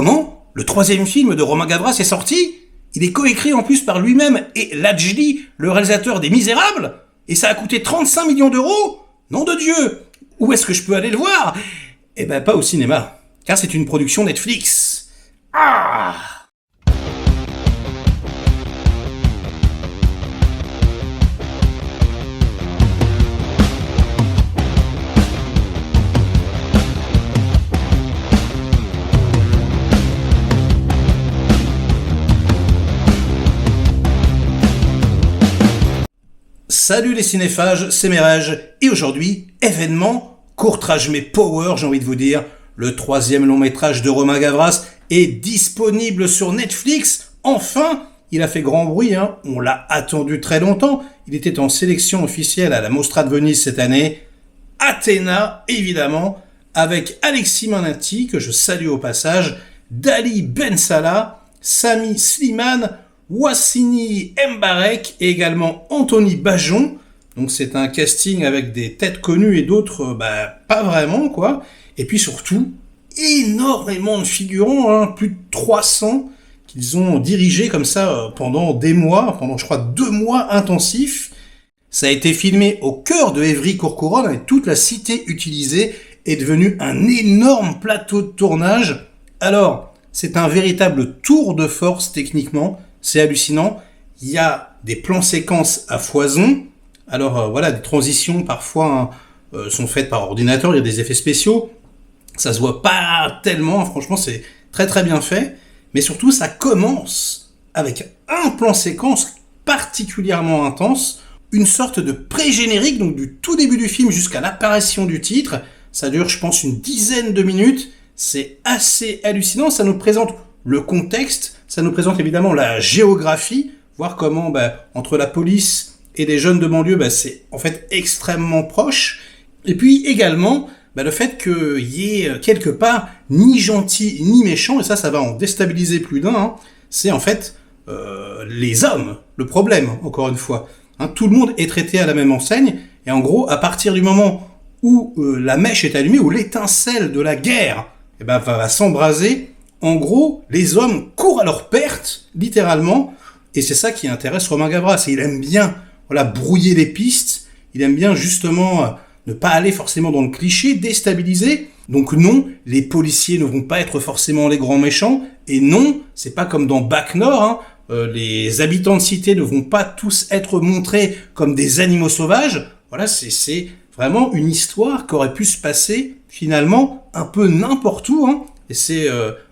comment le 3e film de Romain Gavras est sorti? Il est coécrit en plus par lui-même et Lajli, le réalisateur des Misérables, et ça a coûté 35 millions d'euros? Nom de Dieu! Où est-ce que je peux aller le voir? Eh ben, pas au cinéma, car c'est une production Netflix. Ah! Salut les cinéphages, c'est Merege, et aujourd'hui, événement, courtrage mais power, j'ai envie de vous dire, le 3e long métrage de Romain Gavras est disponible sur Netflix. Enfin, il a fait grand bruit, on l'a attendu très longtemps, il était en sélection officielle à la Mostra de Venise cette année. Athéna, évidemment, avec Alexis Manati, que je salue au passage, Dali Ben Salah, Sami Slimane, Wassini Mbarek et également Anthony Bajon. Donc c'est un casting avec des têtes connues et d'autres pas vraiment quoi. Et puis surtout, énormément de figurants, plus de 300 qu'ils ont dirigé comme ça pendant des mois, pendant je crois 2 mois intensifs. Ça a été filmé au cœur de Évry-Courcouronnes et toute la cité utilisée est devenue un énorme plateau de tournage. Alors, c'est un véritable tour de force techniquement. C'est hallucinant. Il y a des plans séquences à foison. Alors voilà, des transitions parfois sont faites par ordinateur. Il y a des effets spéciaux. Ça se voit pas tellement. Franchement, c'est très très bien fait. Mais surtout, ça commence avec un plan séquence particulièrement intense. Une sorte de pré-générique, donc du tout début du film jusqu'à l'apparition du titre. Ça dure, je pense, une dizaine de minutes. C'est assez hallucinant. Ça nous présente le contexte. Ça nous présente évidemment la géographie, voir comment entre la police et les jeunes de banlieue, c'est en fait extrêmement proche. Et puis également le fait qu'il y ait quelque part ni gentil ni méchant, et ça va en déstabiliser plus d'un, c'est en fait les hommes, le problème, encore une fois. Tout le monde est traité à la même enseigne, et en gros, à partir du moment où la mèche est allumée, où l'étincelle de la guerre va s'embraser, en gros, les hommes courent à leur perte, littéralement, et c'est ça qui intéresse Romain Gavras. Et il aime bien brouiller les pistes, il aime bien justement ne pas aller forcément dans le cliché, déstabiliser. Donc non, les policiers ne vont pas être forcément les grands méchants, et non, c'est pas comme dans Bac Nord, les habitants de cité ne vont pas tous être montrés comme des animaux sauvages. Voilà, c'est vraiment une histoire qui aurait pu se passer finalement un peu n'importe où, et c'est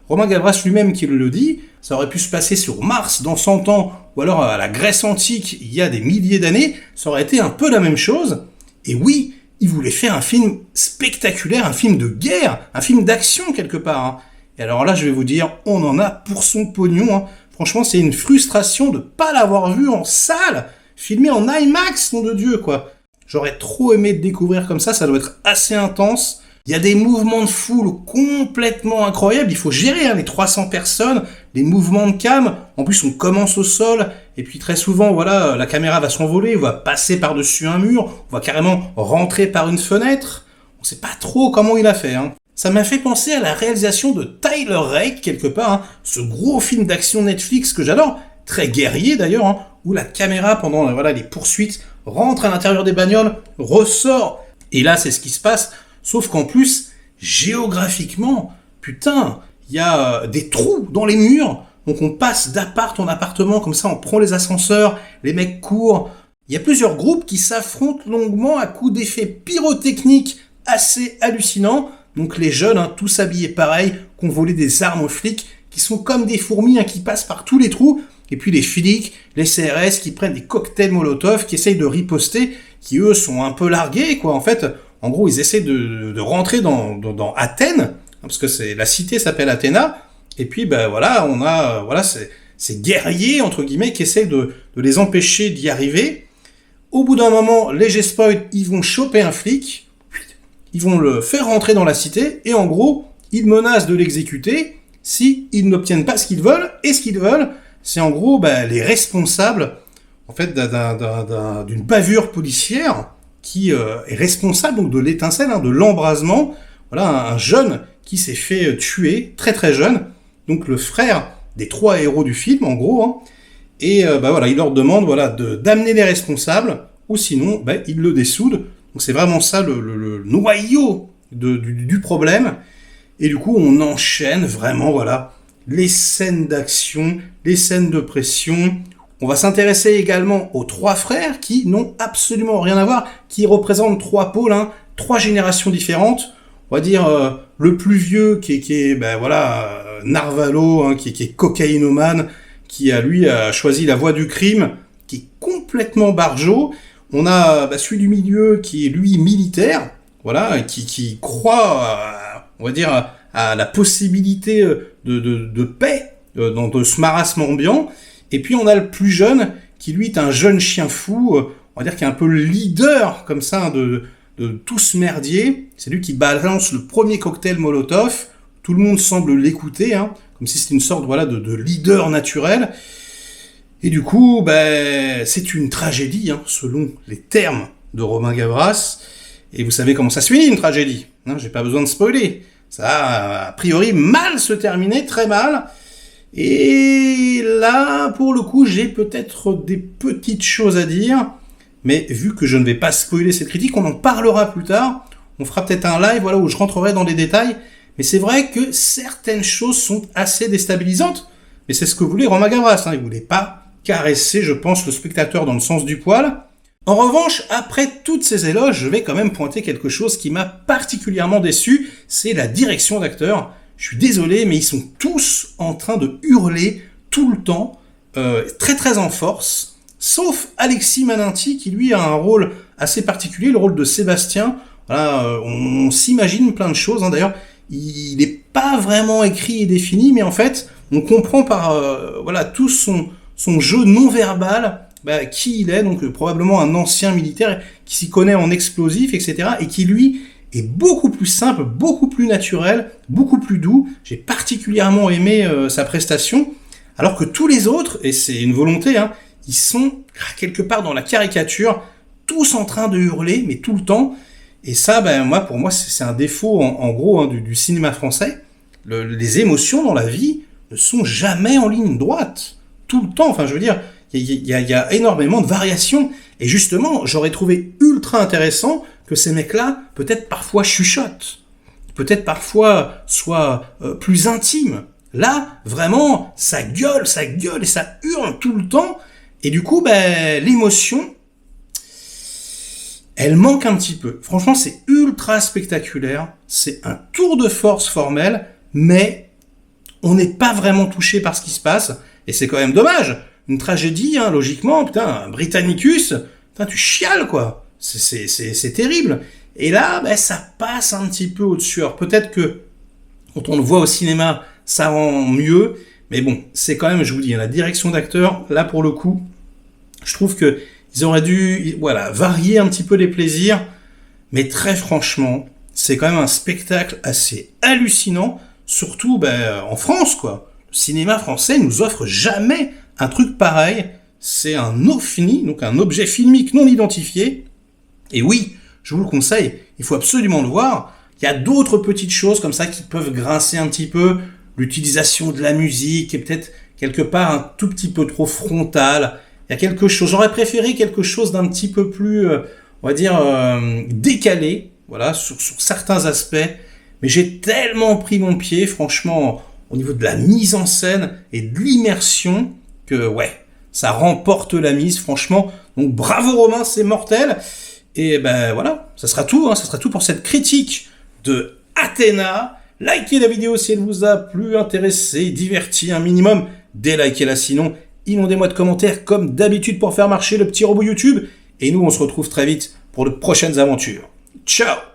Romain Gavras lui-même qui le dit, ça aurait pu se passer sur Mars dans 100 ans, ou alors à la Grèce antique il y a des milliers d'années, ça aurait été un peu la même chose. Et oui, il voulait faire un film spectaculaire, un film de guerre, un film d'action quelque part. Et alors là, je vais vous dire, on en a pour son pognon. Franchement, c'est une frustration de pas l'avoir vu en salle, filmé en IMAX, nom de Dieu, quoi. J'aurais trop aimé le découvrir comme ça doit être assez intense. Il y a des mouvements de foule complètement incroyables. Il faut gérer les 300 personnes, les mouvements de cam. En plus, on commence au sol. Et puis très souvent, la caméra va s'envoler. On va passer par-dessus un mur. On va carrément rentrer par une fenêtre. On sait pas trop comment il a fait. Ça m'a fait penser à la réalisation de Tyler Rake, quelque part. Ce gros film d'action Netflix que j'adore. Très guerrier d'ailleurs. Où la caméra, pendant les poursuites, rentre à l'intérieur des bagnoles, ressort. Et là, c'est ce qui se passe. Sauf qu'en plus, géographiquement, putain, il y a des trous dans les murs. Donc on passe d'appart en appartement, comme ça on prend les ascenseurs, les mecs courent. Il y a plusieurs groupes qui s'affrontent longuement à coups d'effets pyrotechniques assez hallucinants. Donc les jeunes, tous habillés pareil, qui ont volé des armes aux flics, qui sont comme des fourmis qui passent par tous les trous. Et puis les flics, les CRS qui prennent des cocktails Molotov, qui essayent de riposter, qui eux sont un peu largués, quoi. En fait, en gros, ils essaient de rentrer dans Athènes, parce que la cité s'appelle Athéna, et puis on a ces guerriers entre guillemets qui essayent de les empêcher d'y arriver. Au bout d'un moment, léger spoil, ils vont choper un flic, ils vont le faire rentrer dans la cité, et en gros, ils menacent de l'exécuter si ils n'obtiennent pas ce qu'ils veulent, et ce qu'ils veulent, c'est en gros les responsables en fait d'une bavure policière qui est responsable donc de l'étincelle, de l'embrasement. Voilà, un jeune qui s'est fait tuer très très jeune. donc le frère des 3 héros du film, en gros, hein. Et voilà, il leur demande d'amener les responsables, ou sinon, il le dessoude. Donc c'est vraiment ça le noyau du problème. Et du coup, on enchaîne vraiment, les scènes d'action, les scènes de pression. On va s'intéresser également aux 3 frères qui n'ont absolument rien à voir, qui représentent 3 pôles, 3 générations différentes. On va dire le plus vieux qui est Narvalo, qui est cocaïnomane, qui a choisi la voie du crime, qui est complètement barjot. On a celui du milieu qui est lui militaire, qui croit, à la possibilité de paix dans ce marasme ambiant. Et puis on a le plus jeune qui lui est un jeune chien fou, on va dire qui est un peu le leader comme ça de tout ce merdier. C'est lui qui balance le premier cocktail Molotov. Tout le monde semble l'écouter, comme si c'était une sorte de leader naturel. Et du coup, c'est une tragédie, selon les termes de Romain Gavras. Et vous savez comment ça se finit, une tragédie. J'ai pas besoin de spoiler. Ça va, a priori, mal se terminer, très mal. Et là, pour le coup, j'ai peut-être des petites choses à dire. Mais vu que je ne vais pas spoiler cette critique, on en parlera plus tard. On fera peut-être un live où je rentrerai dans les détails. Mais c'est vrai que certaines choses sont assez déstabilisantes. Mais c'est ce que voulait Romain Gavras. Il voulait pas caresser, je pense, le spectateur dans le sens du poil. En revanche, après toutes ces éloges, je vais quand même pointer quelque chose qui m'a particulièrement déçu, c'est la direction d'acteurs. Je suis désolé, mais ils sont tous en train de hurler tout le temps, très très en force, sauf Alexis Maninti qui lui a un rôle assez particulier, le rôle de Sébastien. On s'imagine plein de choses, d'ailleurs, il n'est pas vraiment écrit et défini, mais en fait, on comprend par tout son jeu non-verbal qui il est, donc probablement un ancien militaire qui s'y connaît en explosifs, etc., et qui lui est beaucoup plus simple, beaucoup plus naturel, beaucoup plus doux. J'ai particulièrement aimé sa prestation, alors que tous les autres, et c'est une volonté, ils sont quelque part dans la caricature, tous en train de hurler, mais tout le temps. Et ça, pour moi, c'est un défaut, en gros, du cinéma français. Les émotions dans la vie ne sont jamais en ligne droite. Tout le temps, il y a énormément de variations. Et justement, j'aurais trouvé ultra intéressant que ces mecs-là, peut-être parfois chuchotent. Peut-être parfois soient plus intimes. Là, vraiment, ça gueule et ça hurle tout le temps. Et du coup, l'émotion, elle manque un petit peu. Franchement, c'est ultra spectaculaire. C'est un tour de force formel, mais on n'est pas vraiment touché par ce qui se passe. Et c'est quand même dommage. Une tragédie, logiquement, un Britannicus, tu chiales, quoi. C'est terrible. Et là, ça passe un petit peu au-dessus. Alors peut-être que, quand on le voit au cinéma, ça rend mieux. Mais bon, c'est quand même, je vous dis, la direction d'acteurs, là, pour le coup, je trouve que ils auraient dû, varier un petit peu les plaisirs. Mais très franchement, c'est quand même un spectacle assez hallucinant, surtout, en France, quoi. Le cinéma français nous offre jamais un truc pareil. C'est un ovni, donc un objet filmique non identifié. Et oui, je vous le conseille, il faut absolument le voir. Il y a d'autres petites choses comme ça qui peuvent grincer un petit peu. L'utilisation de la musique est peut-être quelque part un tout petit peu trop frontale. Il y a quelque chose, j'aurais préféré quelque chose d'un petit peu plus, décalé, sur certains aspects. Mais j'ai tellement pris mon pied, franchement, au niveau de la mise en scène et de l'immersion, que ça remporte la mise, franchement. Donc bravo Romain, c'est mortel. Et ça sera tout, ça sera tout pour cette critique de Athéna. Likez la vidéo si elle vous a plu, intéressé, diverti un minimum. Délikez-la sinon, inondez-moi de commentaires comme d'habitude pour faire marcher le petit robot YouTube. Et nous, on se retrouve très vite pour de prochaines aventures. Ciao!